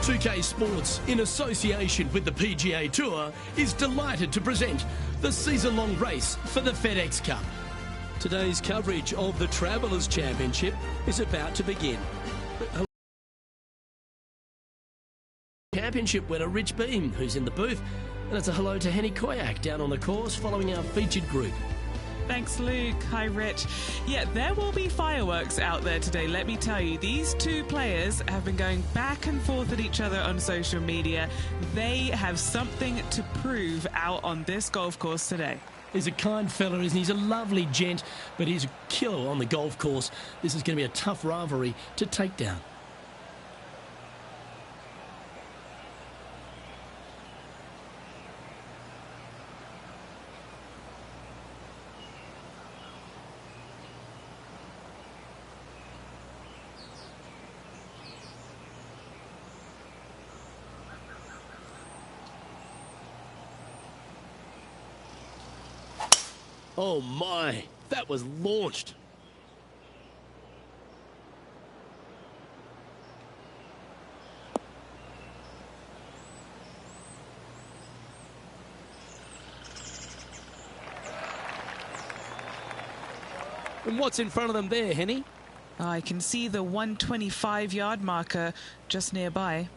2K Sports, in association with the PGA Tour, is delighted to present the season-long race for the FedEx Cup. Today's coverage of the Travellers Championship is about to begin. Championship winner Rich Beam, who's in the booth, and it's a hello to Henny Koyak down on the course following our featured group. Thanks, Luke. Hi, Rich. Yeah, there will be fireworks out there today, let me tell you. These two players have been going back and forth at each other on social media. They have something to prove out on this golf course today. He's a kind fella, isn't he? He's a lovely gent, but he's a killer on the golf course. This is going to be a tough rivalry to take down. Oh my, that was launched. And what's in front of them there, Henny? I can see the 125-yard marker just nearby.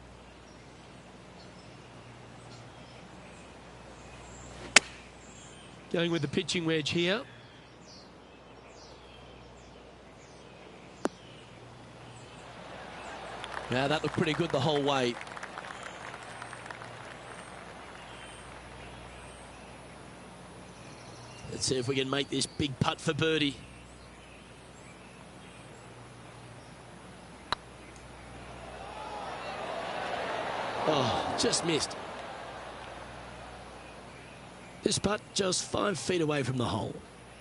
Going with the pitching wedge here. Now that looked pretty good the whole way. Let's see if we can make this big putt for birdie. Oh, just missed. This putt just 5 feet away from the hole.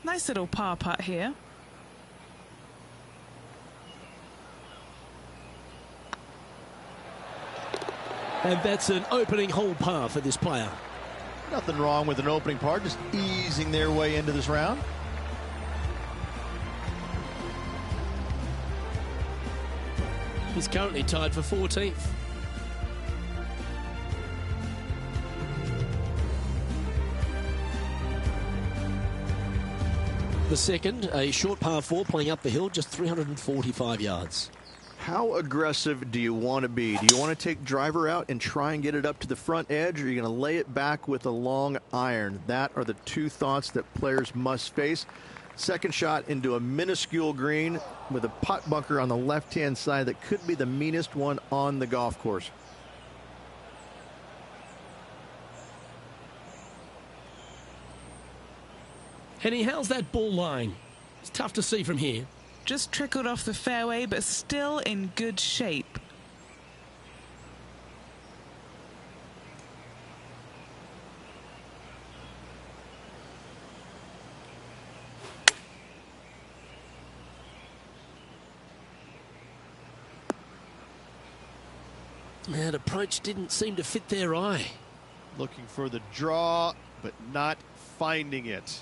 Nice little par putt here. And that's an opening hole par for this player. Nothing wrong with an opening par, just easing their way into this round. He's currently tied for 14th. The second, a short par 4 playing up the hill, just 345 yards. How aggressive do you want to be? Do you want to take driver out and try and get it up to the front edge, or are you going to lay it back with a long iron? That are the two thoughts that players must face. Second shot into a minuscule green with a putt bunker on the left-hand side that could be the meanest one on the golf course. Henny, how's that ball lying? It's tough to see from here. Just trickled off the fairway, but still in good shape. That approach didn't seem to fit their eye. Looking for the draw, but not finding it.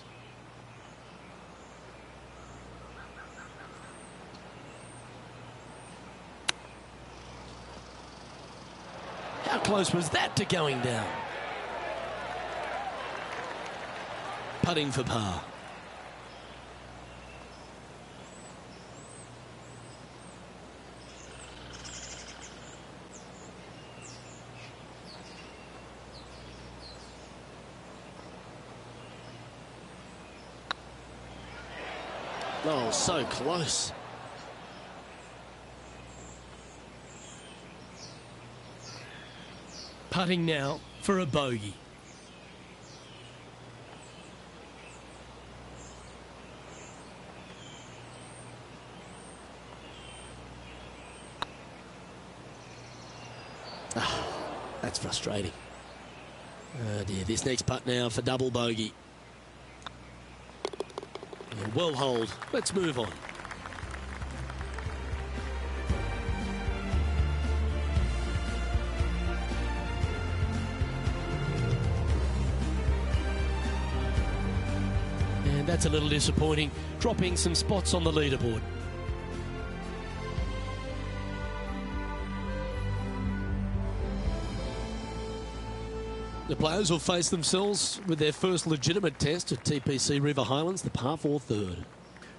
How close was that to going down? Putting for par. Oh, so close. Putting now for a bogey. That's frustrating. Oh dear, this next putt now for double bogey. Well hold. Let's move on. And that's a little disappointing, dropping some spots on the leaderboard. The players will face themselves with their first legitimate test at TPC River Highlands, the par 4 third.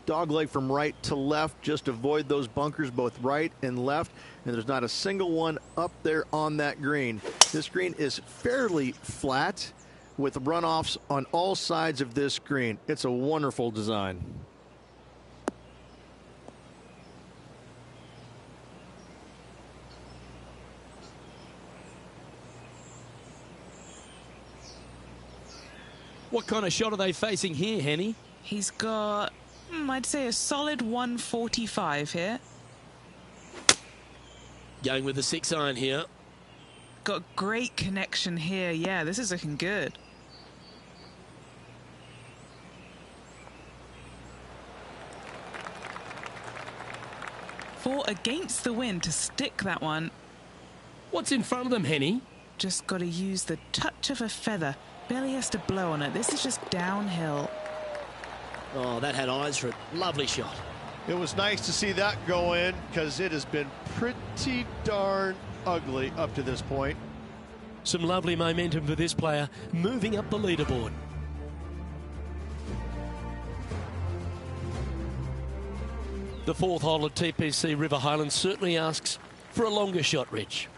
Dogleg from right to left. Just avoid those bunkers, both right and left. And there's not a single one up there on that green. This green is fairly flat with runoffs on all sides of this green. It's a wonderful design. What kind of shot are they facing here, Henny? He's got, I'd say, a solid 145 here. Going with the 6-iron here. Got great connection here. Yeah, this is looking good. For against the wind to stick that one. What's in front of them, Henny? Just got to use the touch of a feather. Barely has to blow on it. This is just downhill. Oh, that had eyes for it. Lovely shot. It was nice to see that go in because it has been pretty darn ugly up to this point. Some lovely momentum for this player, moving up the leaderboard. The 4th hole at TPC River Highlands certainly asks for a longer shot, Rich.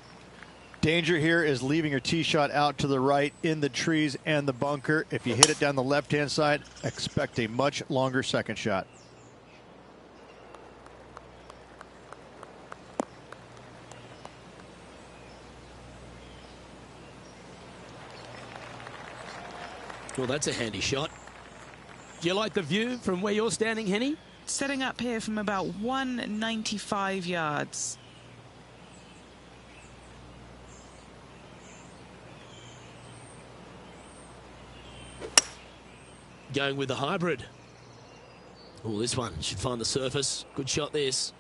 Danger here is leaving your tee shot out to the right in the trees and the bunker. If you hit it down the left-hand side, expect a much longer second shot. Well, that's a handy shot. Do you like the view from where you're standing, Henny? Setting up here from about 195 yards. Going with the hybrid. Oh, this one should find the surface. Good shot, this.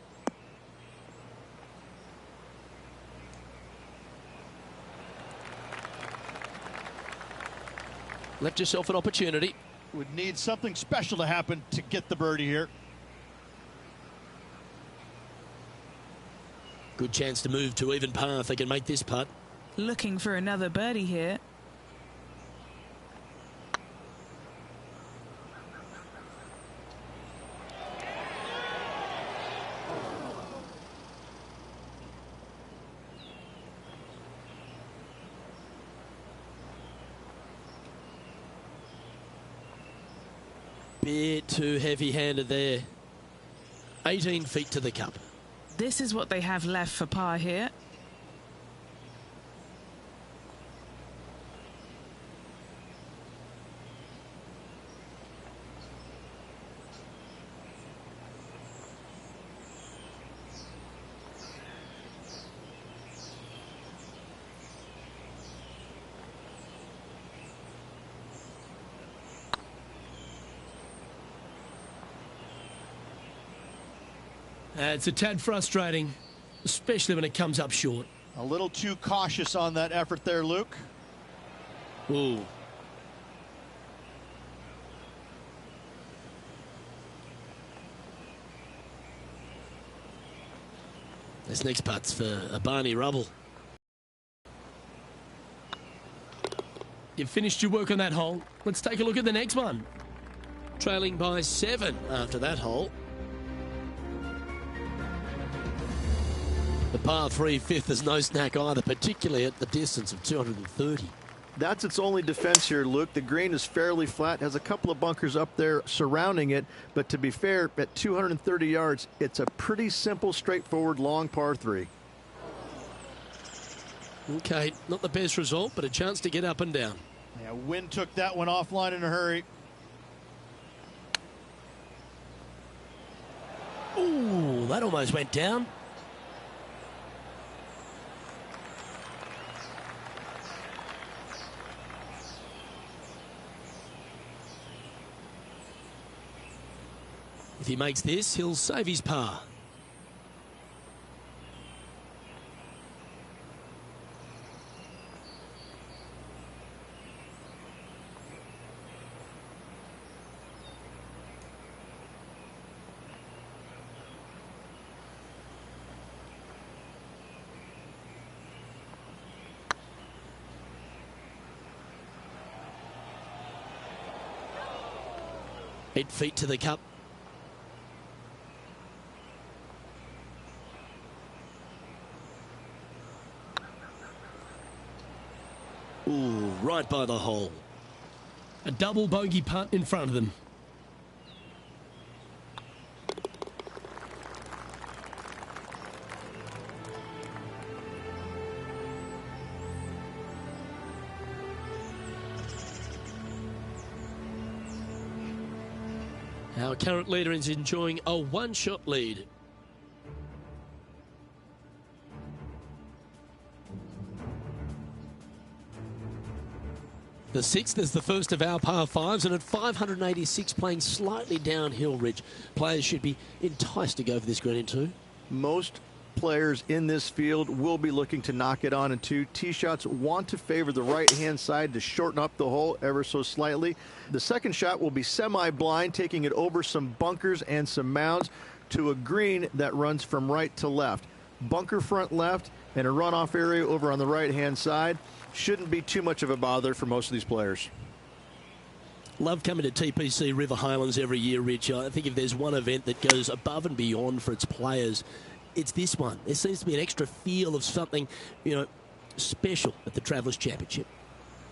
Left yourself an opportunity. Would need something special to happen to get the birdie here. Good chance to move to even par if they can make this putt. Looking for another birdie here. Bit too heavy-handed there. 18 feet to the cup. This is what they have left for par here. It's a tad frustrating, especially when it comes up short. A little too cautious on that effort there, Luke. Ooh. This next putt's for a Barney Rubble. You've finished your work on that hole. Let's take a look at the next one. Trailing by 7 after that hole. The par 3 fifth is no snack either, particularly at the distance of 230. That's its only defense here, Luke. The green is fairly flat, has a couple of bunkers up there surrounding it, but to be fair, at 230 yards, it's a pretty simple, straightforward, long par 3. Okay, not the best result, but a chance to get up and down. Yeah, wind took that one offline in a hurry. Ooh, that almost went down. If he makes this, he'll save his par. 8 feet to the cup. Ooh, right by the hole. A double bogey putt in front of them. Our current leader is enjoying a one-shot lead. The 6th is the first of our par 5s, and at 586 playing slightly downhill, Rich, players should be enticed to go for this green in 2. Most players in this field will be looking to knock it on in 2. Tee shots want to favor the right-hand side to shorten up the hole ever so slightly. The second shot will be semi-blind, taking it over some bunkers and some mounds to a green that runs from right to left. Bunker front left and a runoff area over on the right-hand side. Shouldn't be too much of a bother for most of these players. Love coming to TPC River Highlands every year, Rich. I think if there's one event that goes above and beyond for its players, it's this one. There seems to be an extra feel of something, special at the Travelers Championship.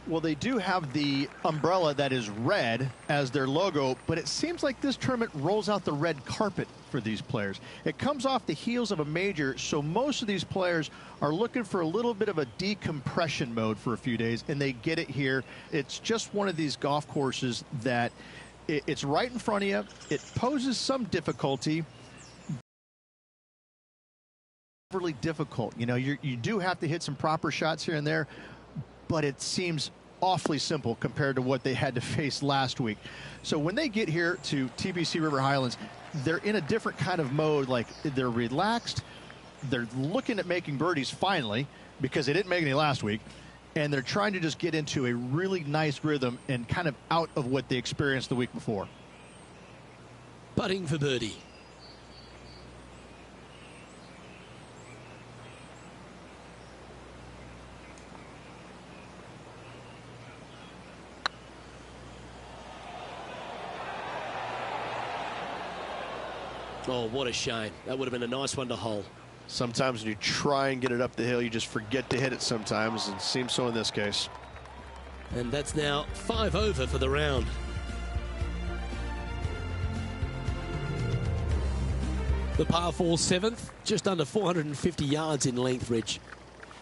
Well, they do have the umbrella that is red as their logo, but it seems like this tournament rolls out the red carpet for these players. It comes off the heels of a major, so most of these players are looking for a little bit of a decompression mode for a few days, and they get it here. It's just one of these golf courses that it's right in front of you. It poses some difficulty. Really difficult. You do have to hit some proper shots here and there, but it seems awfully simple compared to what they had to face last week. So when they get here to TPC River Highlands, they're in a different kind of mode. Like, they're relaxed. They're looking at making birdies finally, because they didn't make any last week. And they're trying to just get into a really nice rhythm and kind of out of what they experienced the week before. Putting for birdie. Oh, what a shame. That would have been a nice one to hole. Sometimes when you try and get it up the hill, you just forget to hit it sometimes, and it seems so in this case. And that's now 5 over for the round. The par 4 7th, just under 450 yards in length, Rich.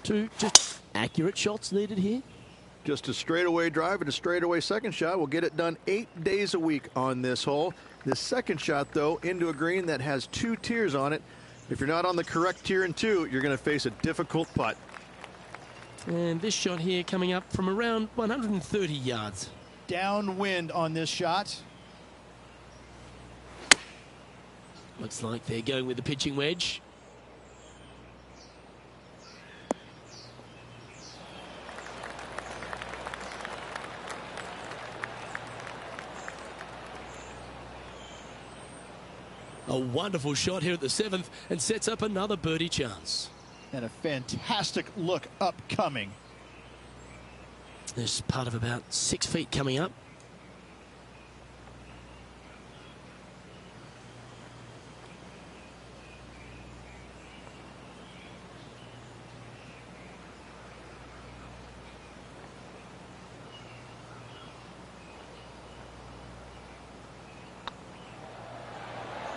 2 just accurate shots needed here. Just a straightaway drive and a straightaway second shot will get it done 8 days a week on this hole. The second shot, though, into a green that has 2 tiers on it. If you're not on the correct tier in 2, you're going to face a difficult putt. And this shot here coming up from around 130 yards. Downwind on this shot. Looks like they're going with the pitching wedge. A wonderful shot here at the 7th and sets up another birdie chance. And a fantastic look upcoming. There's part of about 6 feet coming up.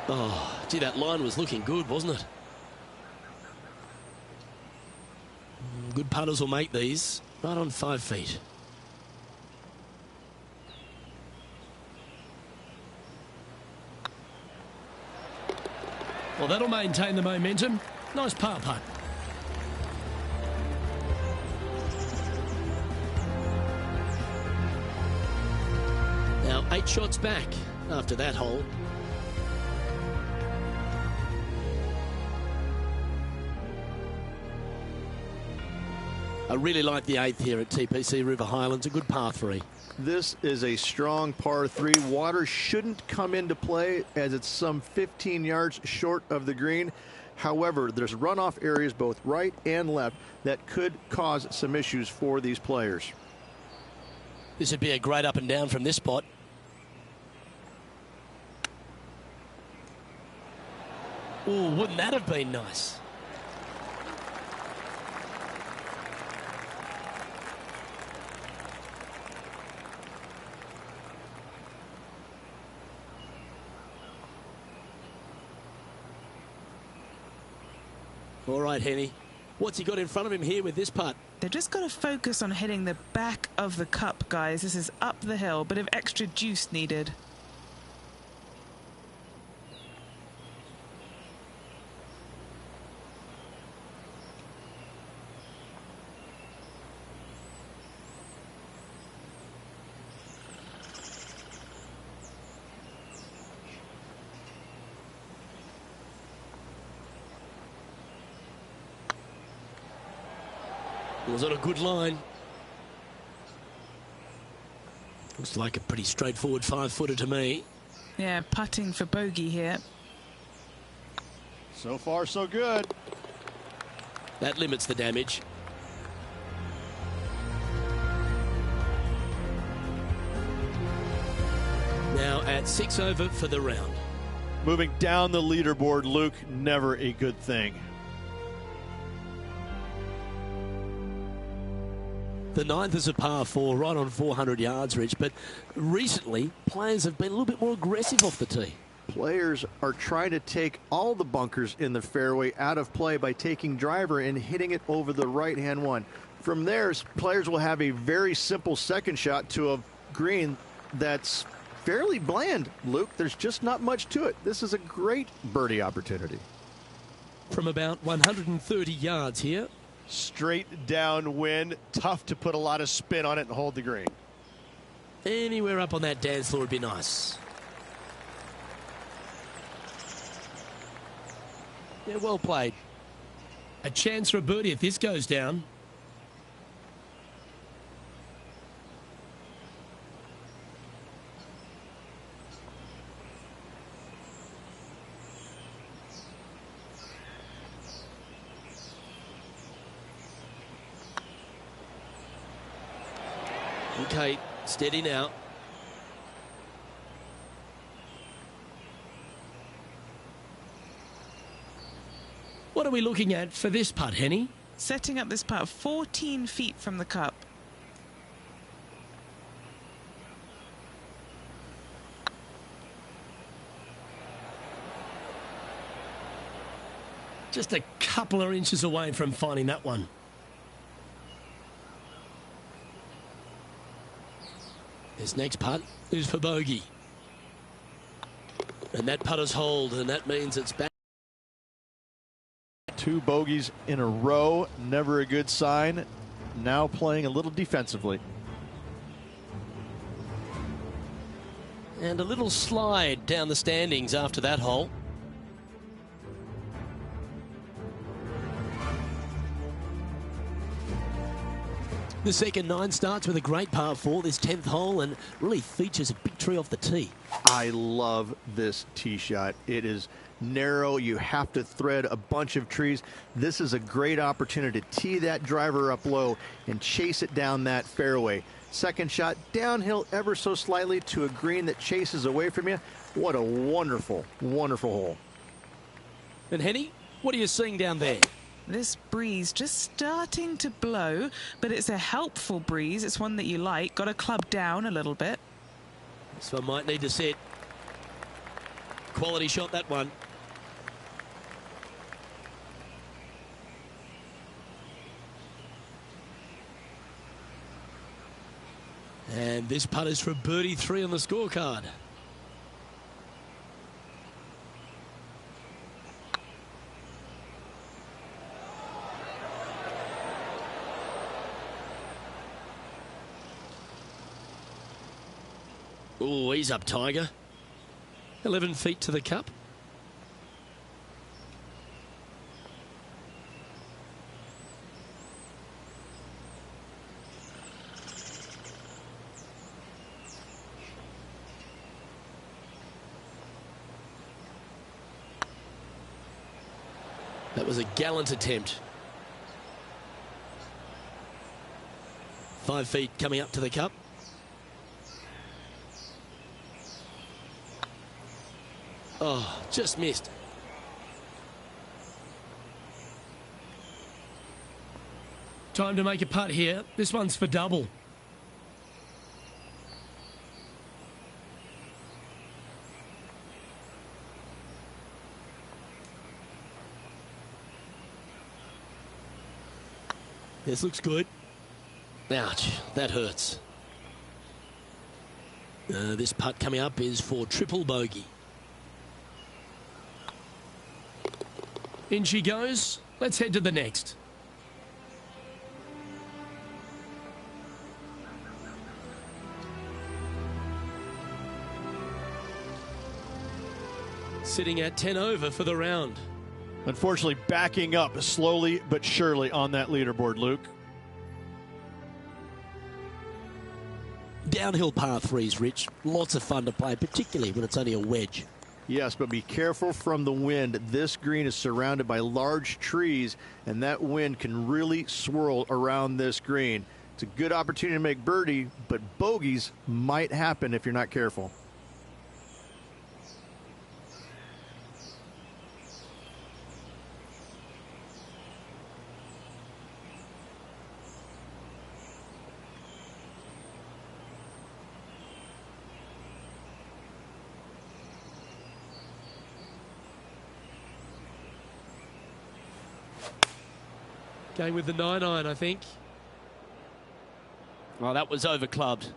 Oh, gee, that line was looking good, wasn't it? Good putters will make these right on 5 feet. Well, that'll maintain the momentum. Nice par putt. Now 8 shots back after that hole. I really like the 8th here at TPC River Highlands. A good par 3. This is a strong par 3. Water shouldn't come into play as it's some 15 yards short of the green. However, there's runoff areas both right and left that could cause some issues for these players. This would be a great up and down from this spot. Oh, wouldn't that have been nice? All right, Henny. What's he got in front of him here with this putt? They've just got to focus on hitting the back of the cup, guys. This is up the hill, bit of extra juice needed. Was on a good line. Looks like a pretty straightforward 5-footer to me. Yeah, putting for bogey here. So far, so good. That limits the damage. Now at 6 over for the round. Moving down the leaderboard, Luke, never a good thing. The ninth is a par 4, right on 400 yards, Rich, but recently players have been a little bit more aggressive off the tee. Players are trying to take all the bunkers in the fairway out of play by taking driver and hitting it over the right-hand one. From there, players will have a very simple second shot to a green that's fairly bland, Luke. There's just not much to it. This is a great birdie opportunity. From about 130 yards here. Straight downwind, tough to put a lot of spin on it and hold the green. Anywhere up on that dance floor would be nice. Yeah, well played. A chance for a birdie if this goes down. Okay, steady now. What are we looking at for this putt, Henny? Setting up this putt 14 feet from the cup. Just a couple of inches away from finding that one. This next putt is for bogey. And that putt is hold, and that means it's back. 2 bogeys in a row, never a good sign. Now playing a little defensively. And a little slide down the standings after that hole. The second 9 starts with a great par 4, this 10th hole, and really features a big tree off the tee. I love this tee shot. It is narrow. You have to thread a bunch of trees. This is a great opportunity to tee that driver up low and chase it down that fairway. Second shot downhill ever so slightly to a green that chases away from you. What a wonderful, wonderful hole. And Henny, what are you seeing down there? This breeze just starting to blow, but it's a helpful breeze. It's one that you like. Got to club down a little bit. This one might need to set. Quality shot, that one. And this putt is for birdie 3 on the scorecard. Oh, he's up, Tiger. 11 feet to the cup. That was a gallant attempt. 5 feet coming up to the cup. Oh, just missed. Time to make a putt here. This one's for double. This looks good. Ouch, that hurts. This putt coming up is for triple bogey. In she goes. Let's head to the next. Sitting at 10 over for the round. Unfortunately, backing up slowly but surely on that leaderboard, Luke. Downhill par threes, Rich. Lots of fun to play, particularly when it's only a wedge. Yes, but be careful from the wind. This green is surrounded by large trees, and that wind can really swirl around this green. It's a good opportunity to make birdie, but bogeys might happen if you're not careful. Going with the 9-iron, I think. Oh, that was over clubbed.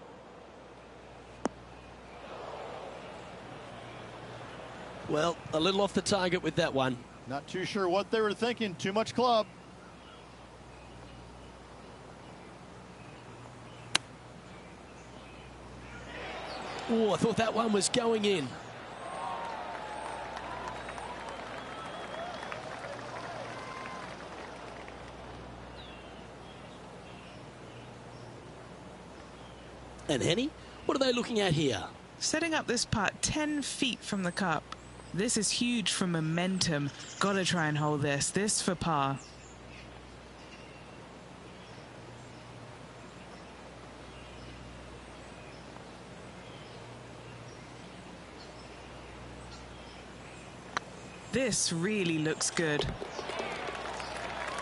Well, a little off the target with that one. Not too sure what they were thinking. Too much club. Oh, I thought that one was going in. And Henny, what are they looking at here? Setting up this putt 10 feet from the cup. This is huge for momentum. Gotta try and hold this. This for par. This really looks good.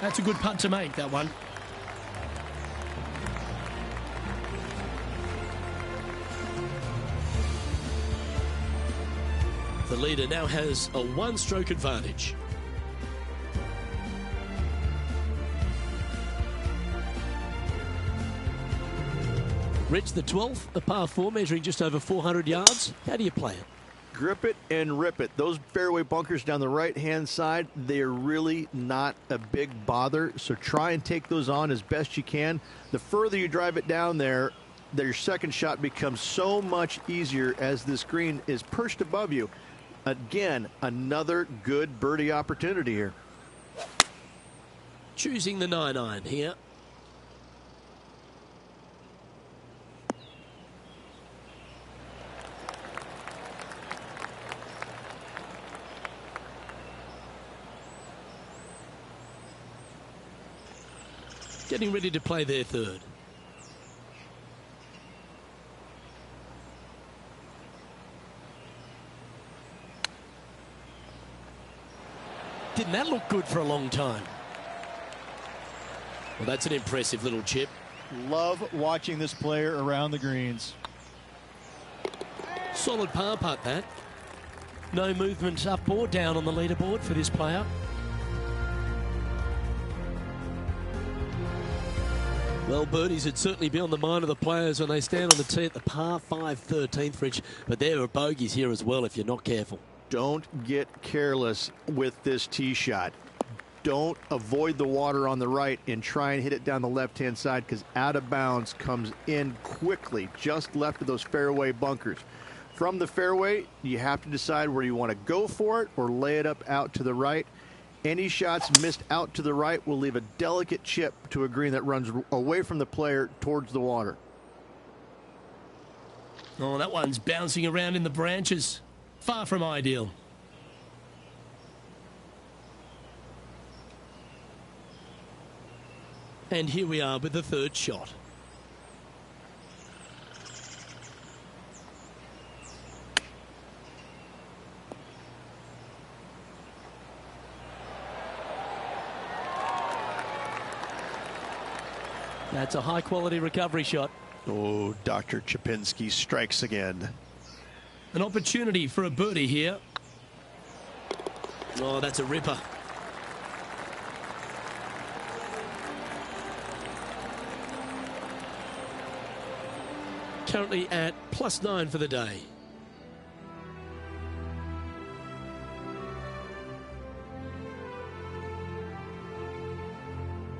That's a good putt to make, that one. The leader now has a one-stroke advantage. Rich, the 12th, a par 4 measuring just over 400 yards. How do you play it? Grip it and rip it. Those fairway bunkers down the right-hand side, they're really not a big bother, so try and take those on as best you can. The further you drive it down there, your second shot becomes so much easier as this green is perched above you. Again, another good birdie opportunity here. Choosing the 9-iron here. Getting ready to play their third. Didn't that look good for a long time? Well, that's an impressive little chip. Love watching this player around the greens. Solid par putt, that. No movement up or down on the leaderboard for this player. Well, birdies would certainly be on the mind of the players when they stand on the tee at the par 5 13th, Rich. But there are bogeys here as well if you're not careful. Don't get careless with this tee shot. Don't avoid the water on the right and try and hit it down the left-hand side, because out of bounds comes in quickly, just left of those fairway bunkers. From the fairway, you have to decide where you want to go for it or lay it up out to the right. Any shots missed out to the right will leave a delicate chip to a green that runs away from the player towards the water. Oh, that one's bouncing around in the branches. Far from ideal. And here we are with the third shot. That's a high-quality recovery shot. Oh, Dr. Chapinski strikes again. An opportunity for a birdie here. Oh, that's a ripper. Currently at +9 for the day.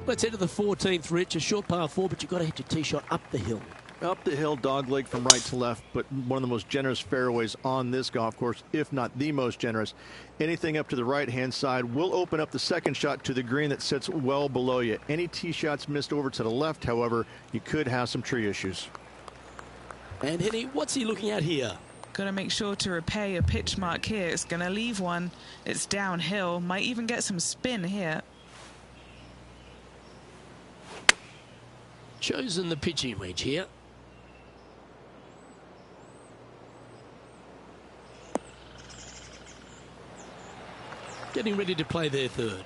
Let's head to the 14th, Rich. A short par 4, but you've got to hit your tee shot up the hill. Up the hill, dogleg from right to left, but one of the most generous fairways on this golf course, if not the most generous. Anything up to the right-hand side will open up the second shot to the green that sits well below you. Any tee shots missed over to the left, however, you could have some tree issues. And Henny, what's he looking at here? Got to make sure to repair your pitch mark here. It's going to leave one. It's downhill. Might even get some spin here. Chosen the pitching wedge here. Getting ready to play their third.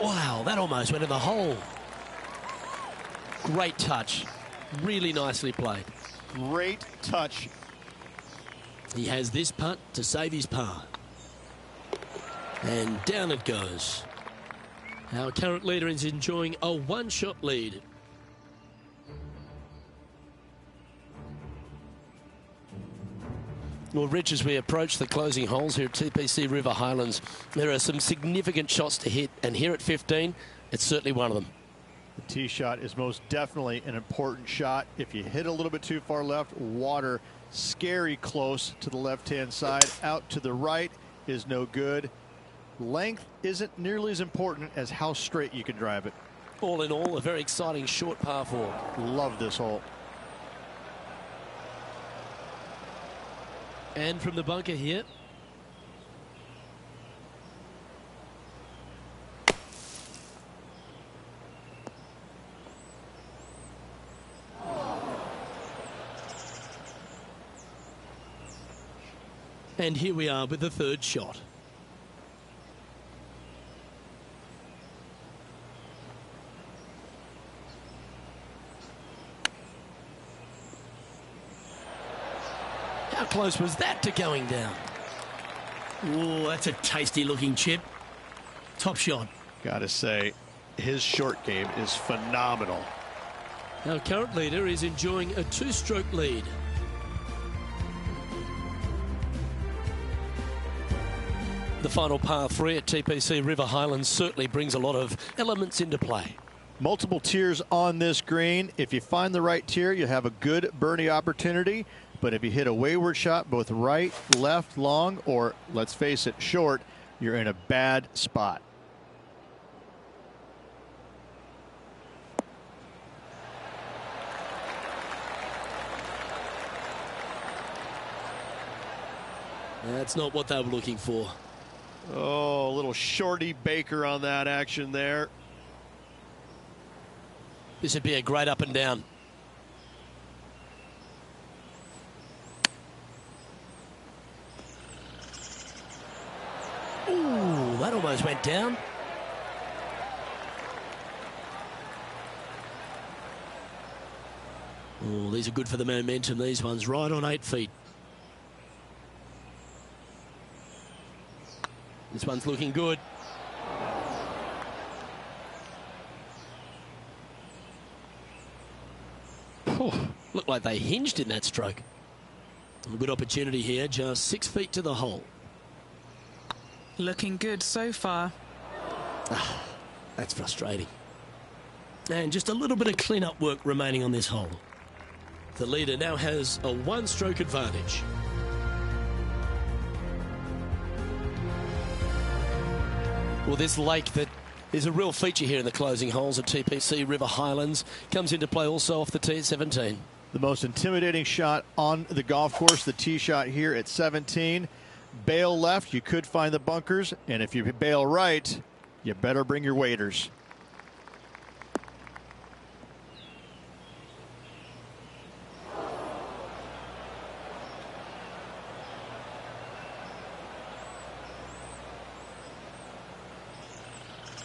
Wow, that almost went in the hole. Great touch. Really nicely played. Great touch. He has this putt to save his par. And down it goes. Our current leader is enjoying a one-shot lead. Well, Rich, as we approach the closing holes here at TPC River Highlands, there are some significant shots to hit, and here at 15, it's certainly one of them. The tee shot is most definitely an important shot. If you hit a little bit too far left, water scary close to the left-hand side. Out to the right is no good. Length isn't nearly as important as how straight you can drive it. All in all, a very exciting short par 4. Love this hole. And from the bunker here. And here we are with the third shot. How close was that to going down? Oh, that's a tasty looking chip. Top shot. Gotta say, his short game is phenomenal. Our current leader is enjoying a 2-stroke lead. The final par 3 at TPC River Highlands certainly brings a lot of elements into play. Multiple tiers on this green. If you find the right tier, you have a good birdie opportunity. But if you hit a wayward shot, both right, left, long, or let's face it, short, you're in a bad spot. That's not what they were looking for. Oh, a little shorty Baker on that action there. This would be a great up and down. Ooh, that almost went down. Oh, these are good for the momentum. These ones right on 8 feet. This one's looking good. Looked like they hinged in that stroke. A good opportunity here, just 6 feet to the hole. Looking good so far. That's frustrating. And just a little bit of clean-up work remaining on this hole. The leader now has a 1-stroke advantage. Well, this lake that is a real feature here in the closing holes at TPC River Highlands comes into play also off the tee at 17. The most intimidating shot on the golf course, the tee shot here at 17. Bail left, you could find the bunkers, and if you bail right, you better bring your waders.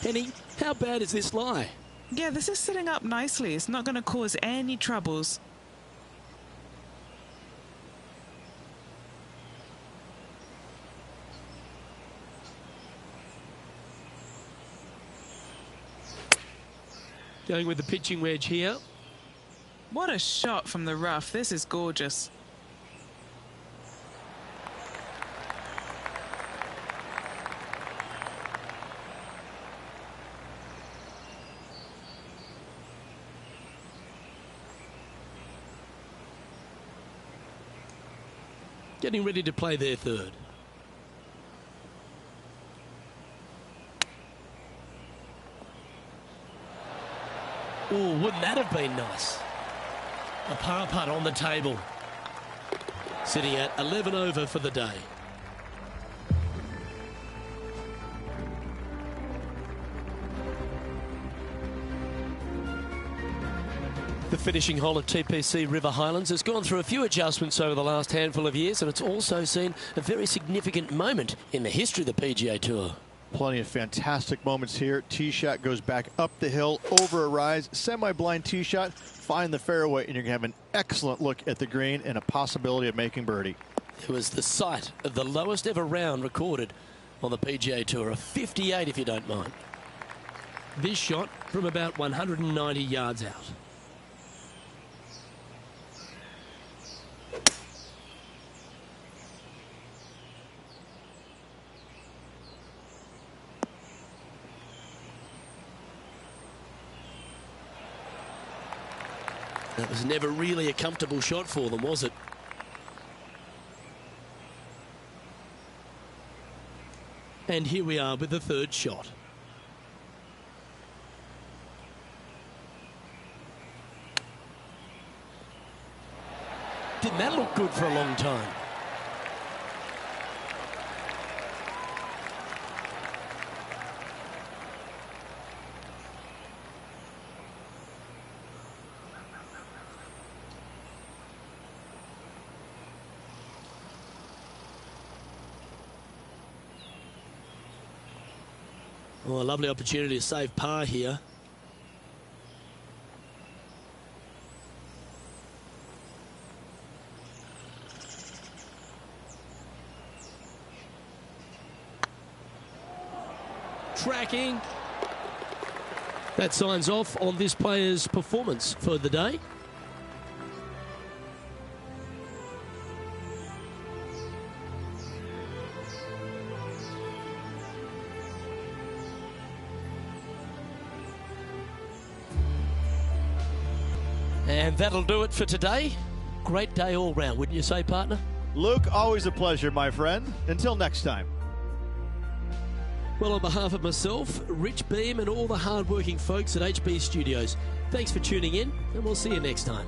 Henny, how bad is this lie? Yeah, this is sitting up nicely. It's not going to cause any troubles. Going with the pitching wedge here. What a shot from the rough. This is gorgeous. Getting ready to play their third. Oh, wouldn't that have been nice? A par putt on the table. Sitting at 11 over for the day. The finishing hole at TPC River Highlands has gone through a few adjustments over the last handful of years, and it's also seen a very significant moment in the history of the PGA Tour. Plenty of fantastic moments here. Tee shot goes back up the hill, over a rise, semi-blind tee shot, find the fairway, and you're going to have an excellent look at the green and a possibility of making birdie. It was the site of the lowest ever round recorded on the PGA Tour, a 58 if you don't mind. This shot from about 190 yards out. That was never really a comfortable shot for them, was it? And here we are with the third shot. Didn't that look good for a long time? Oh, a lovely opportunity to save par here. Tracking. That signs off on this player's performance for the day. And that'll do it for today. Great day all round, wouldn't you say, partner? Luke, always a pleasure, my friend. Until next time. Well, on behalf of myself, Rich Beam, and all the hard-working folks at HB Studios, thanks for tuning in, and we'll see you next time.